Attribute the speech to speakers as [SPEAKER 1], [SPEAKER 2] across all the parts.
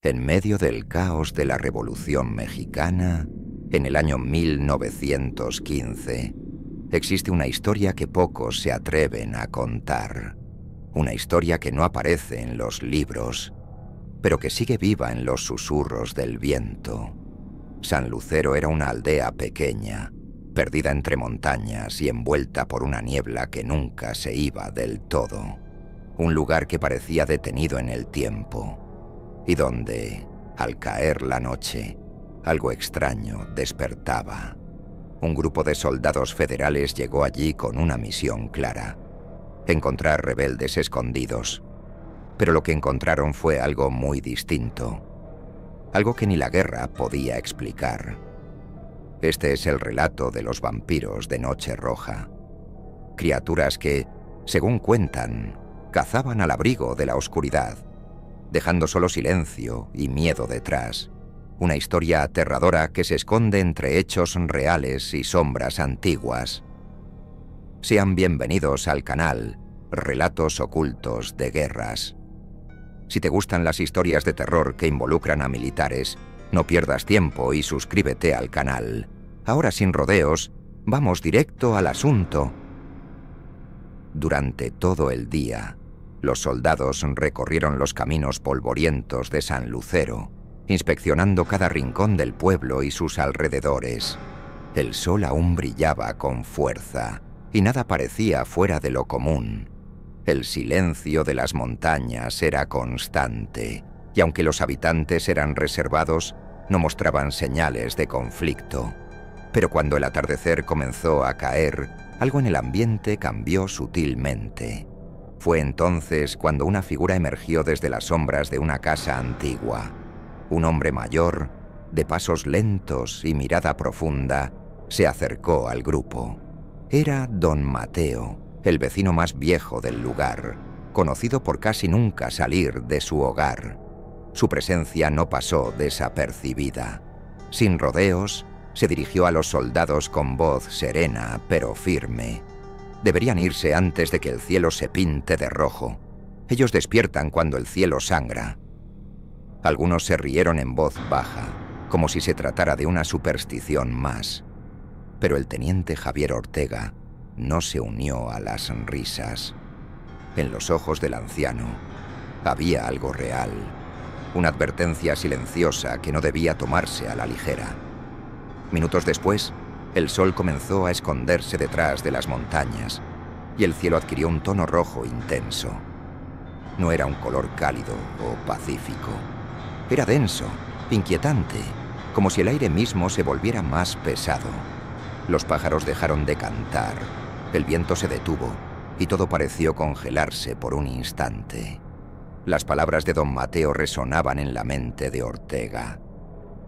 [SPEAKER 1] En medio del caos de la Revolución Mexicana, en el año 1915, existe una historia que pocos se atreven a contar. Una historia que no aparece en los libros, pero que sigue viva en los susurros del viento. San Lucero era una aldea pequeña, perdida entre montañas y envuelta por una niebla que nunca se iba del todo. Un lugar que parecía detenido en el tiempo, y donde, al caer la noche, algo extraño despertaba. Un grupo de soldados federales llegó allí con una misión clara: encontrar rebeldes escondidos. Pero lo que encontraron fue algo muy distinto, algo que ni la guerra podía explicar. Este es el relato de los vampiros de Noche Roja, criaturas que, según cuentan, cazaban al abrigo de la oscuridad, dejando solo silencio y miedo detrás. Una historia aterradora que se esconde entre hechos reales y sombras antiguas. Sean bienvenidos al canal Relatos Ocultos de Guerras. Si te gustan las historias de terror que involucran a militares, no pierdas tiempo y suscríbete al canal. Ahora, sin rodeos, vamos directo al asunto. Durante todo el día, los soldados recorrieron los caminos polvorientos de San Lucero, inspeccionando cada rincón del pueblo y sus alrededores. El sol aún brillaba con fuerza, y nada parecía fuera de lo común. El silencio de las montañas era constante, y aunque los habitantes eran reservados, no mostraban señales de conflicto. Pero cuando el atardecer comenzó a caer, algo en el ambiente cambió sutilmente. Fue entonces cuando una figura emergió desde las sombras de una casa antigua. Un hombre mayor, de pasos lentos y mirada profunda, se acercó al grupo. Era don Mateo, el vecino más viejo del lugar, conocido por casi nunca salir de su hogar. Su presencia no pasó desapercibida. Sin rodeos, se dirigió a los soldados con voz serena pero firme. Deberían irse antes de que el cielo se pinte de rojo. Ellos despiertan cuando el cielo sangra. Algunos se rieron en voz baja, como si se tratara de una superstición más. Pero el teniente Javier Ortega no se unió a las risas. En los ojos del anciano había algo real, una advertencia silenciosa que no debía tomarse a la ligera. Minutos después, el sol comenzó a esconderse detrás de las montañas y el cielo adquirió un tono rojo intenso. No era un color cálido o pacífico. Era denso, inquietante, como si el aire mismo se volviera más pesado. Los pájaros dejaron de cantar, el viento se detuvo y todo pareció congelarse por un instante. Las palabras de don Mateo resonaban en la mente de Ortega.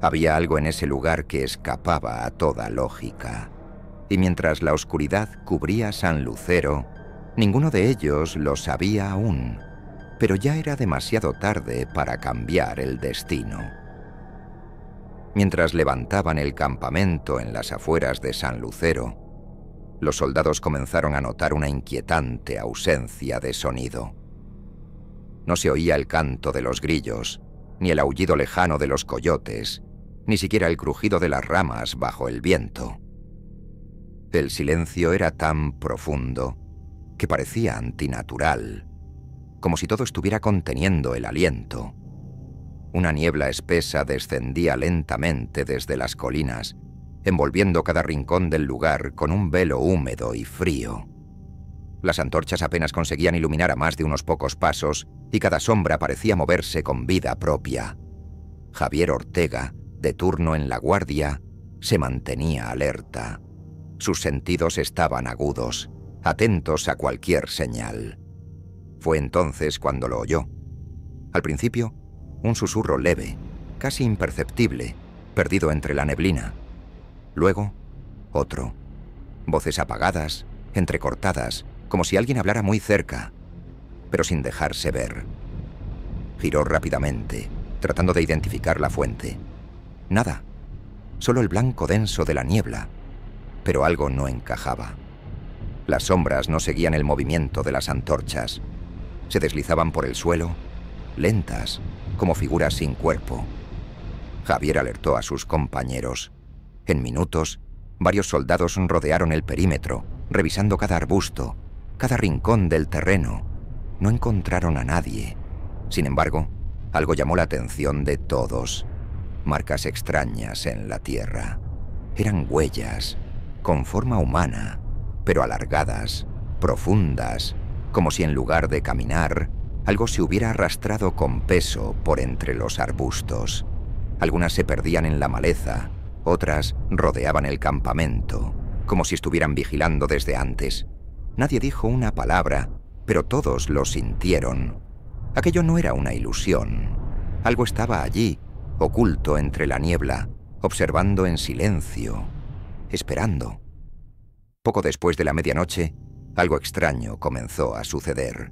[SPEAKER 1] Había algo en ese lugar que escapaba a toda lógica. Y mientras la oscuridad cubría San Lucero, ninguno de ellos lo sabía aún, pero ya era demasiado tarde para cambiar el destino. Mientras levantaban el campamento en las afueras de San Lucero, los soldados comenzaron a notar una inquietante ausencia de sonido. No se oía el canto de los grillos, ni el aullido lejano de los coyotes, ni siquiera el crujido de las ramas bajo el viento. El silencio era tan profundo que parecía antinatural, como si todo estuviera conteniendo el aliento. Una niebla espesa descendía lentamente desde las colinas, envolviendo cada rincón del lugar con un velo húmedo y frío. Las antorchas apenas conseguían iluminar a más de unos pocos pasos y cada sombra parecía moverse con vida propia. Javier Ortega, de turno en la guardia, se mantenía alerta. Sus sentidos estaban agudos, atentos a cualquier señal. Fue entonces cuando lo oyó. Al principio, un susurro leve, casi imperceptible, perdido entre la neblina. Luego, otro. Voces apagadas, entrecortadas, como si alguien hablara muy cerca, pero sin dejarse ver. Giró rápidamente, tratando de identificar la fuente. Nada, solo el blanco denso de la niebla, pero algo no encajaba. Las sombras no seguían el movimiento de las antorchas. Se deslizaban por el suelo, lentas, como figuras sin cuerpo. Javier alertó a sus compañeros. En minutos, varios soldados rodearon el perímetro, revisando cada arbusto, cada rincón del terreno. No encontraron a nadie. Sin embargo, algo llamó la atención de todos. Marcas extrañas en la tierra. Eran huellas, con forma humana, pero alargadas, profundas, como si en lugar de caminar, algo se hubiera arrastrado con peso por entre los arbustos. Algunas se perdían en la maleza, otras rodeaban el campamento, como si estuvieran vigilando desde antes. Nadie dijo una palabra, pero todos lo sintieron. Aquello no era una ilusión. Algo estaba allí, oculto entre la niebla, observando en silencio, esperando. Poco después de la medianoche, algo extraño comenzó a suceder.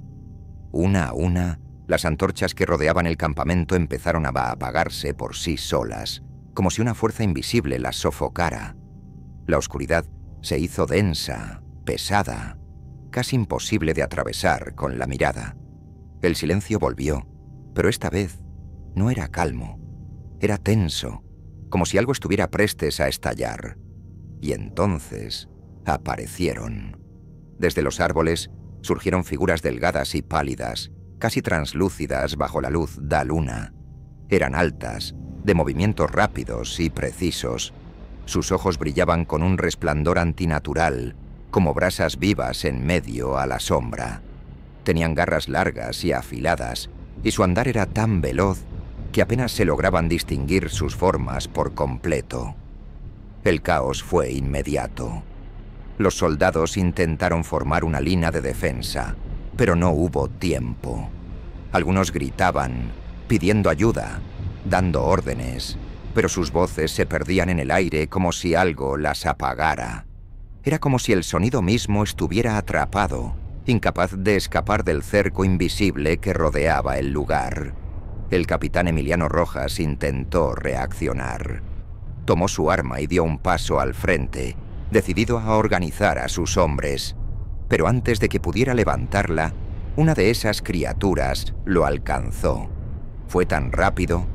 [SPEAKER 1] Una a una, las antorchas que rodeaban el campamento empezaron a apagarse por sí solas, como si una fuerza invisible las sofocara. La oscuridad se hizo densa, pesada, casi imposible de atravesar con la mirada. El silencio volvió, pero esta vez no era calmo, era tenso, como si algo estuviera prestes a estallar. Y entonces aparecieron. Desde los árboles surgieron figuras delgadas y pálidas, casi translúcidas bajo la luz da luna. Eran altas, de movimientos rápidos y precisos. Sus ojos brillaban con un resplandor antinatural, como brasas vivas en medio a la sombra. Tenían garras largas y afiladas, y su andar era tan veloz que apenas se lograban distinguir sus formas por completo. El caos fue inmediato. Los soldados intentaron formar una línea de defensa, pero no hubo tiempo. Algunos gritaban, pidiendo ayuda, dando órdenes, pero sus voces se perdían en el aire como si algo las apagara. Era como si el sonido mismo estuviera atrapado, incapaz de escapar del cerco invisible que rodeaba el lugar. El capitán Emiliano Rojas intentó reaccionar. Tomó su arma y dio un paso al frente, decidido a organizar a sus hombres. Pero antes de que pudiera levantarla, una de esas criaturas lo alcanzó. Fue tan rápido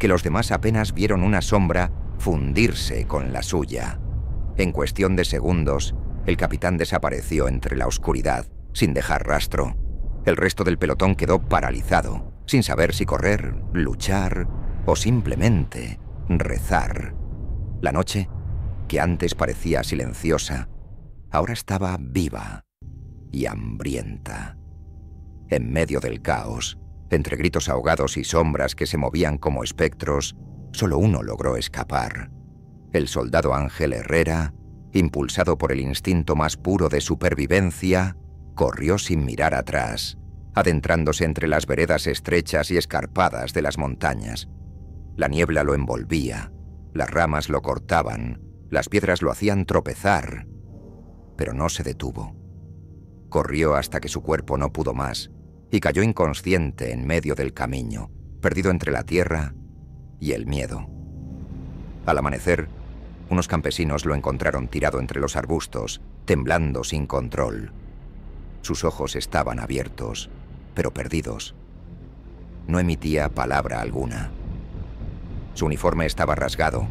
[SPEAKER 1] que los demás apenas vieron una sombra fundirse con la suya. En cuestión de segundos, el capitán desapareció entre la oscuridad, sin dejar rastro. El resto del pelotón quedó paralizado, sin saber si correr, luchar o simplemente rezar. La noche, que antes parecía silenciosa, ahora estaba viva y hambrienta. En medio del caos, entre gritos ahogados y sombras que se movían como espectros, solo uno logró escapar. El soldado Ángel Herrera, impulsado por el instinto más puro de supervivencia, corrió sin mirar atrás, adentrándose entre las veredas estrechas y escarpadas de las montañas. La niebla lo envolvía, las ramas lo cortaban, las piedras lo hacían tropezar, pero no se detuvo. Corrió hasta que su cuerpo no pudo más y cayó inconsciente en medio del camino, perdido entre la tierra y el miedo. Al amanecer, unos campesinos lo encontraron tirado entre los arbustos, temblando sin control. Sus ojos estaban abiertos, pero perdidos. No emitía palabra alguna. Su uniforme estaba rasgado,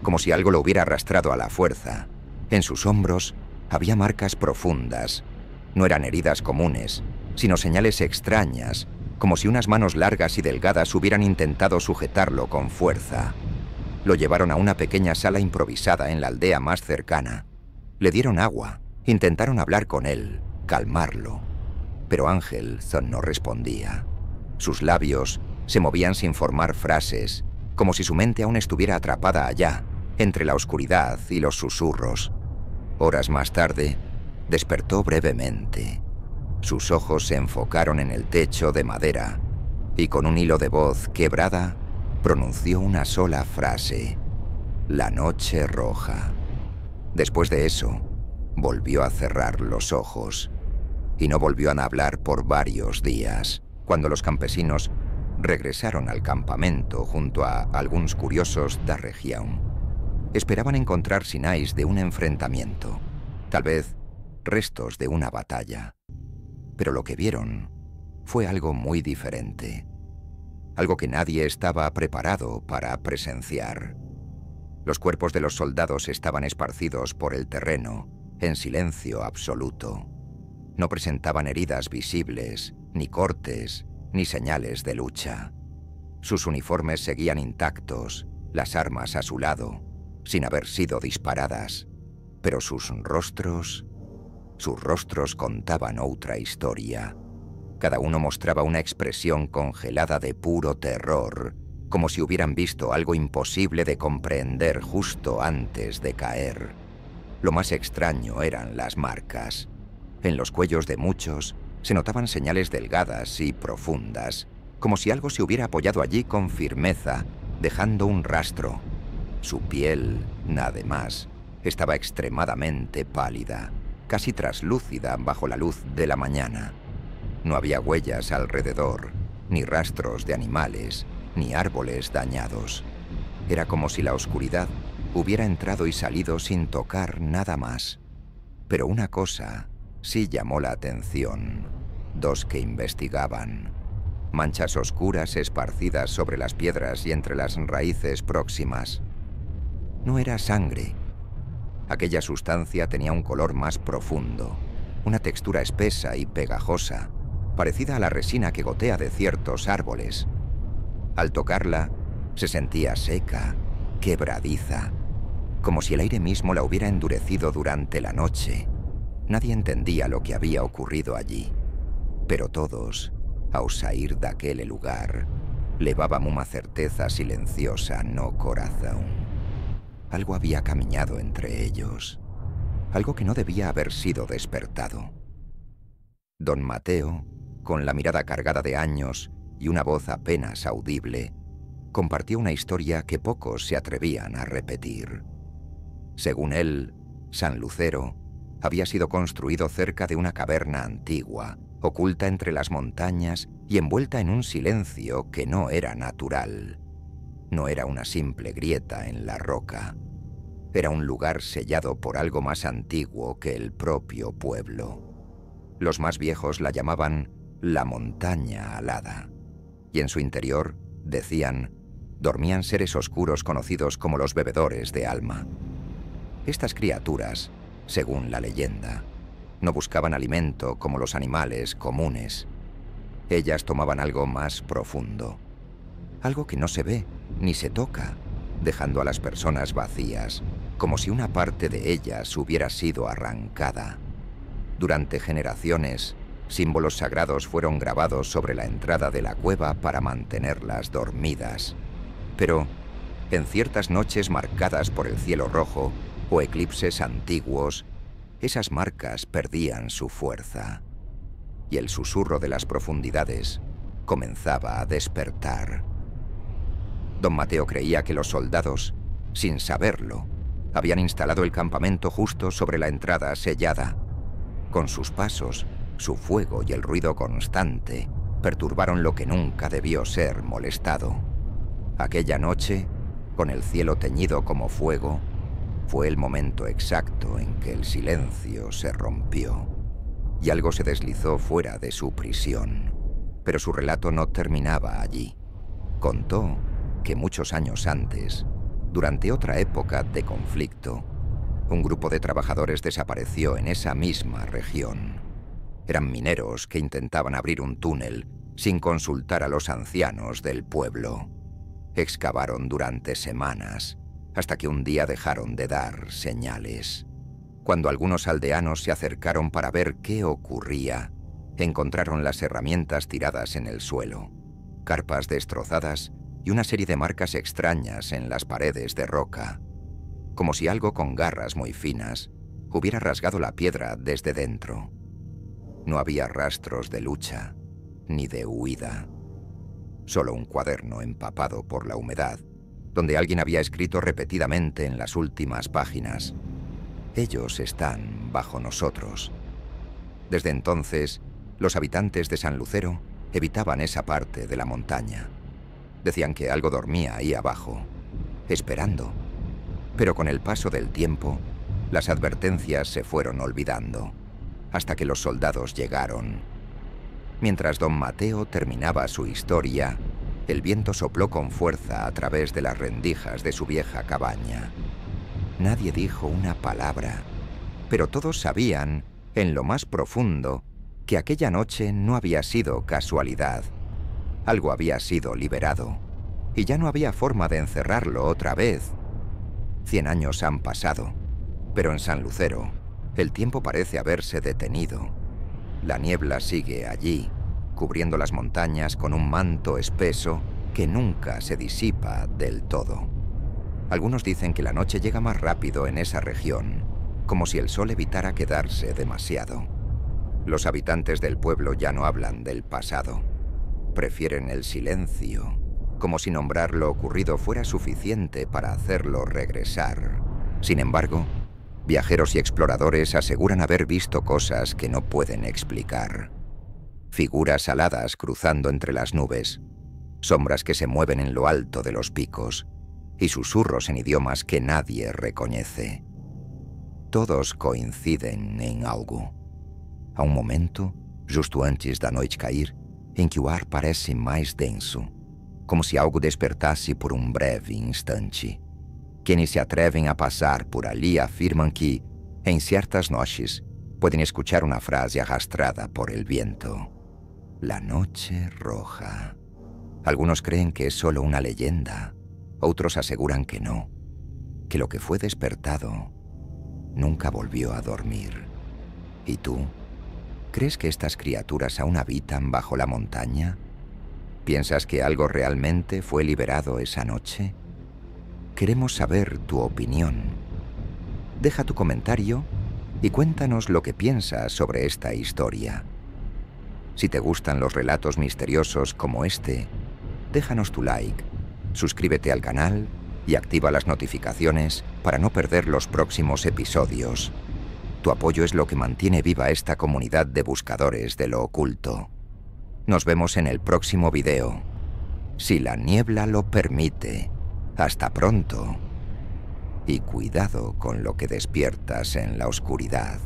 [SPEAKER 1] como si algo lo hubiera arrastrado a la fuerza. En sus hombros había marcas profundas. No eran heridas comunes, sino señales extrañas, como si unas manos largas y delgadas hubieran intentado sujetarlo con fuerza. Lo llevaron a una pequeña sala improvisada en la aldea más cercana. Le dieron agua, intentaron hablar con él, calmarlo. Pero Ángel no respondía. Sus labios se movían sin formar frases, como si su mente aún estuviera atrapada allá, entre la oscuridad y los susurros. Horas más tarde, despertó brevemente. Sus ojos se enfocaron en el techo de madera y con un hilo de voz quebrada pronunció una sola frase: la noche roja. Después de eso, volvió a cerrar los ojos y no volvió a hablar por varios días. Cuando los campesinos regresaron al campamento junto a algunos curiosos da región, esperaban encontrar señales de un enfrentamiento, tal vez restos de una batalla. Pero lo que vieron fue algo muy diferente. algo que nadie estaba preparado para presenciar. Los cuerpos de los soldados estaban esparcidos por el terreno, en silencio absoluto. No presentaban heridas visibles, ni cortes, ni señales de lucha. Sus uniformes seguían intactos, las armas a su lado, sin haber sido disparadas, pero sus rostros contaban otra historia. Cada uno mostraba una expresión congelada de puro terror, como si hubieran visto algo imposible de comprender justo antes de caer. Lo más extraño eran las marcas. En los cuellos de muchos se notaban señales delgadas y profundas, como si algo se hubiera apoyado allí con firmeza, dejando un rastro. Su piel, nada más, estaba extremadamente pálida, casi traslúcida bajo la luz de la mañana. No había huellas alrededor, ni rastros de animales, ni árboles dañados. Era como si la oscuridad hubiera entrado y salido sin tocar nada más. Pero una cosa sí llamó la atención: dos que investigaban. Manchas oscuras esparcidas sobre las piedras y entre las raíces próximas. No era sangre. Aquella sustancia tenía un color más profundo, una textura espesa y pegajosa, parecida a la resina que gotea de ciertos árboles. Al tocarla, se sentía seca, quebradiza, como si el aire mismo la hubiera endurecido durante la noche. Nadie entendía lo que había ocurrido allí, pero todos, ao sair de aquel lugar, levaban una certeza silenciosa no corazón. Algo había caminado entre ellos, algo que no debía haber sido despertado. Don Mateo, con la mirada cargada de años y una voz apenas audible, compartió una historia que pocos se atrevían a repetir. Según él, San Lucero había sido construido cerca de una caverna antigua, oculta entre las montañas y envuelta en un silencio que no era natural. No era una simple grieta en la roca. Era un lugar sellado por algo más antiguo que el propio pueblo. Los más viejos la llamaban la montaña alada, y en su interior, decían, dormían seres oscuros conocidos como los bebedores de alma. Estas criaturas, según la leyenda, no buscaban alimento como los animales comunes. Ellas tomaban algo más profundo, algo que no se ve ni se toca, dejando a las personas vacías, como si una parte de ellas hubiera sido arrancada. Durante generaciones, símbolos sagrados fueron grabados sobre la entrada de la cueva para mantenerlas dormidas. Pero, en ciertas noches marcadas por el cielo rojo o eclipses antiguos, esas marcas perdían su fuerza, y el susurro de las profundidades comenzaba a despertar. Don Mateo creía que los soldados, sin saberlo, habían instalado el campamento justo sobre la entrada sellada. Con sus pasos, su fuego y el ruido constante perturbaron lo que nunca debió ser molestado. Aquella noche, con el cielo teñido como fuego, fue el momento exacto en que el silencio se rompió y algo se deslizó fuera de su prisión. Pero su relato no terminaba allí. Contó que muchos años antes, durante otra época de conflicto, un grupo de trabajadores desapareció en esa misma región. Eran mineros que intentaban abrir un túnel sin consultar a los ancianos del pueblo. Excavaron durante semanas, hasta que un día dejaron de dar señales. Cuando algunos aldeanos se acercaron para ver qué ocurría, encontraron las herramientas tiradas en el suelo, carpas destrozadas y una serie de marcas extrañas en las paredes de roca, como si algo con garras muy finas hubiera rasgado la piedra desde dentro. No había rastros de lucha, ni de huida. Solo un cuaderno empapado por la humedad, donde alguien había escrito repetidamente en las últimas páginas: «Ellos están bajo nosotros». Desde entonces, los habitantes de San Lucero evitaban esa parte de la montaña. Decían que algo dormía ahí abajo, esperando. Pero con el paso del tiempo, las advertencias se fueron olvidando, hasta que los soldados llegaron. Mientras don Mateo terminaba su historia, El viento sopló con fuerza a través de las rendijas de su vieja cabaña. Nadie dijo una palabra, pero todos sabían, en lo más profundo, que aquella noche no había sido casualidad. Algo había sido liberado, y ya no había forma de encerrarlo otra vez. 100 años han pasado, pero en San Lucero, el tiempo parece haberse detenido. La niebla sigue allí, cubriendo las montañas con un manto espeso que nunca se disipa del todo. Algunos dicen que la noche llega más rápido en esa región, como si el sol evitara quedarse demasiado. Los habitantes del pueblo ya no hablan del pasado. Prefieren el silencio, como si nombrar lo ocurrido fuera suficiente para hacerlo regresar. Sin embargo, viajeros y exploradores aseguran haber visto cosas que no pueden explicar. Figuras aladas cruzando entre las nubes, sombras que se mueven en lo alto de los picos y susurros en idiomas que nadie reconoce. Todos coinciden en algo. Há momento, justo antes da noite cair, em que o ar parece mais denso, como se algo despertasse por breve instante. Quienes se atreven a passar por ali afirman que, en ciertas noches, pueden escuchar una frase arrastrada por el viento. La noche roja. Algunos creen que es solo una leyenda, otros aseguran que no, que lo que fue despertado nunca volvió a dormir. ¿Y tú? ¿Crees que estas criaturas aún habitan bajo la montaña? ¿Piensas que algo realmente fue liberado esa noche? Queremos saber tu opinión. Deja tu comentario y cuéntanos lo que piensas sobre esta historia. Si te gustan los relatos misteriosos como este, déjanos tu like, suscríbete al canal y activa las notificaciones para no perder los próximos episodios. Tu apoyo es lo que mantiene viva esta comunidad de buscadores de lo oculto. Nos vemos en el próximo video. Si la niebla lo permite. Hasta pronto. Y cuidado con lo que despiertas en la oscuridad.